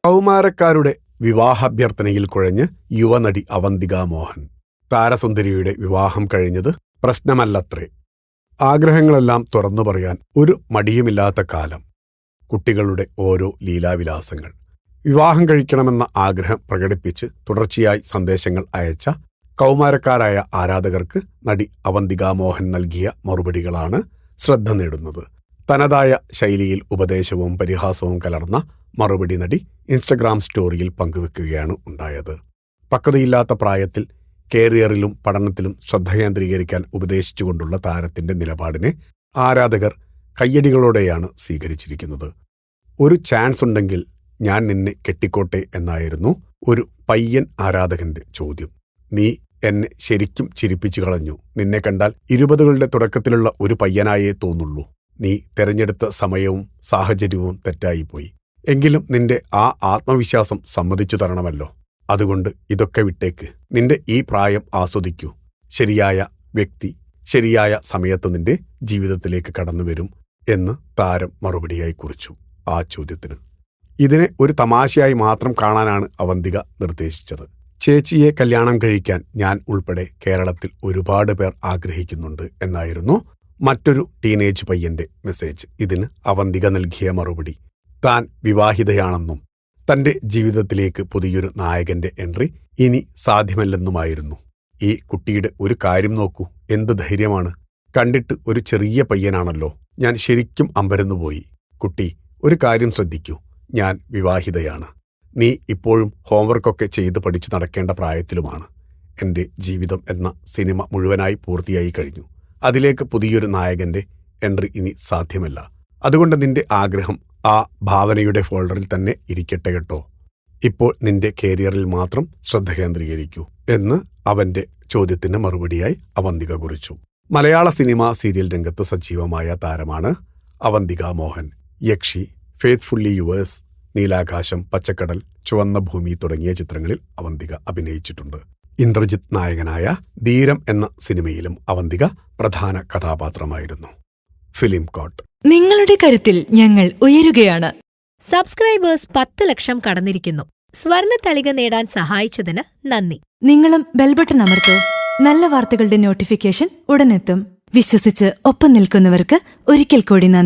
കൗമാരക്കാരുടെ വിവാഹാഭ്യർത്ഥനയിൽ കുഴഞ്ഞ് യുവനടി അവന്തിക മോഹൻ. താരസുന്ദരിയുടെ വിവാഹം കഴിഞ്ഞത് പ്രശ്നമല്ലത്രേ. ആഗ്രഹങ്ങളെല്ലാം തുറന്നു പറയാൻ ഒരു മടിയുമില്ലാത്ത കാലം. കുട്ടികളുടെ ഓരോ ലീലാവിലാസങ്ങൾ. വിവാഹം കഴിക്കണമെന്ന ആഗ്രഹം പ്രകടിപ്പിച്ച് തുടർച്ചയായി സന്ദേശങ്ങൾ അയച്ച കൗമാരക്കാരായ ആരാധകർക്ക് നടി അവന്തിക മോഹൻ നൽകിയ മറുപടികളാണ് ശ്രദ്ധ നേടുന്നത്. തനതായ ശൈലിയിൽ ഉപദേശവും പരിഹാസവും കലർന്ന മറുപടി നടി ഇൻസ്റ്റഗ്രാം സ്റ്റോറിയിൽ പങ്കുവെക്കുകയാണ് ഉണ്ടായത്. പക്വതയില്ലാത്ത പ്രായത്തിൽ കരിയറിലും പഠനത്തിലും ശ്രദ്ധ കേന്ദ്രീകരിക്കാൻ ഉപദേശിച്ചുകൊണ്ടുള്ള താരത്തിന്റെ നിലപാടിനെ ആരാധകർ കയ്യടികളോടെയാണ് സ്വീകരിച്ചിരിക്കുന്നത്. ഒരു ചാൻസ് ഉണ്ടെങ്കിൽ ഞാൻ നിന്നെ കെട്ടിക്കോട്ടെ എന്നായിരുന്നു ഒരു പയ്യൻ ആരാധകന്റെ ചോദ്യം. നീ എന്നെ ശരിക്കും ചിരിപ്പിച്ചു കളഞ്ഞു. നിന്നെ കണ്ടാൽ 20കളുടെ തുടക്കത്തിലുള്ള ഒരു പയ്യനായേ തോന്നുള്ളൂ. നീ തെരഞ്ഞെടുത്ത സമയവും സാഹചര്യവും തെറ്റായിപ്പോയി. എങ്കിലും നിന്റെ ആ ആത്മവിശ്വാസം സമ്മതിച്ചു തരണമല്ലോ. അതുകൊണ്ട് ഇതൊക്കെ വിട്ടേക്ക്. നിന്റെ ഈ പ്രായം ആസ്വദിക്കൂ. ശരിയായ വ്യക്തി ശരിയായ സമയത്ത് നിന്റെ ജീവിതത്തിലേക്ക് കടന്നുവരും എന്ന് താരം മറുപടിയായി കുറിച്ചു ആ ചോദ്യത്തിന്. ഇതിനെ ഒരു തമാശയായി മാത്രം കാണാനാണ് അവന്തിക നിർദ്ദേശിച്ചത്. ചേച്ചിയെ കല്യാണം കഴിക്കാൻ ഞാൻ ഉൾപ്പെടെ കേരളത്തിൽ ഒരുപാട് പേർ ആഗ്രഹിക്കുന്നുണ്ട് എന്നായിരുന്നു മറ്റൊരു ടീനേജ് പയ്യന്റെ മെസ്സേജ്. ഇതിന് അവന്തിക നൽകിയ മറുപടി താൻ വിവാഹിതയാണെന്നും തന്റെ ജീവിതത്തിലേക്ക് പുതിയൊരു നായകന്റെ എൻട്രി ഇനി സാധ്യമല്ലെന്നുമായിരുന്നു. ഈ കുട്ടിയുടെ ഒരു കാര്യം നോക്കൂ, എന്ത് ധൈര്യമാണ്. കണ്ടിട്ട് ഒരു ചെറിയ പയ്യനാണല്ലോ. ഞാൻ ശരിക്കും അമ്പരന്നുപോയി. കുട്ടി, ഒരു കാര്യം ശ്രദ്ധിക്കൂ. ഞാൻ വിവാഹിതയാണ്. നീ ഇപ്പോഴും ഹോംവർക്കൊക്കെ ചെയ്ത് പഠിച്ചു നടക്കേണ്ട പ്രായത്തിലുമാണ്. എൻ്റെ ജീവിതം എന്ന സിനിമ മുഴുവനായി പൂർത്തിയായി കഴിഞ്ഞു. അതിലേക്ക് പുതിയൊരു നായകന്റെ എൻട്രി ഇനി സാധ്യമല്ല. അതുകൊണ്ട് നിന്റെ ആഗ്രഹം ആ ഭാവനയുടെ ഫോൾഡറിൽ തന്നെ ഇരിക്കട്ടെ കേട്ടോ. ഇപ്പോൾ നിന്റെ കരിയറിൽ മാത്രം ശ്രദ്ധ കേന്ദ്രീകരിക്കൂ എന്ന് അവന്റെ ചോദ്യത്തിന് മറുപടിയായി അവന്തിക കുറിച്ചു. മലയാള സിനിമ സീരിയൽ രംഗത്ത് സജീവമായ താരമാണ് അവന്തിക മോഹൻ. യക്ഷി, ഫെയ്ത്ത്ഫുള്ളി യുവേഴ്സ്, നീലാകാശം, പച്ചക്കടൽ, ചുവന്ന ഭൂമി തുടങ്ങിയ ചിത്രങ്ങളിൽ അവന്തിക അഭിനയിച്ചിട്ടുണ്ട്. ഇന്ദ്രജിത്ത് നായകനായ ധീരം എന്ന സിനിമയിലും അവന്തിക പ്രധാന കഥാപാത്രമായിരുന്നു. Film coat. നിങ്ങളുടെ കരുത്തിൽ ഞങ്ങൾ ഉയരുകയാണ്. സബ്സ്ക്രൈബേഴ്സ് 10 ലക്ഷം കടന്നിരിക്കുന്നു. സ്വർണ്ണ തളിക നേടാൻ സഹായിച്ചതിന് നന്ദി. നിങ്ങളും ബെൽബട്ടൺ അമർത്തോ. നല്ല വാർത്തകളുടെ നോട്ടിഫിക്കേഷൻ ഉടനെത്തും. വിശ്വസിച്ച് ഒപ്പം നിൽക്കുന്നവർക്ക് ഒരിക്കൽ കൂടി നന്ദി.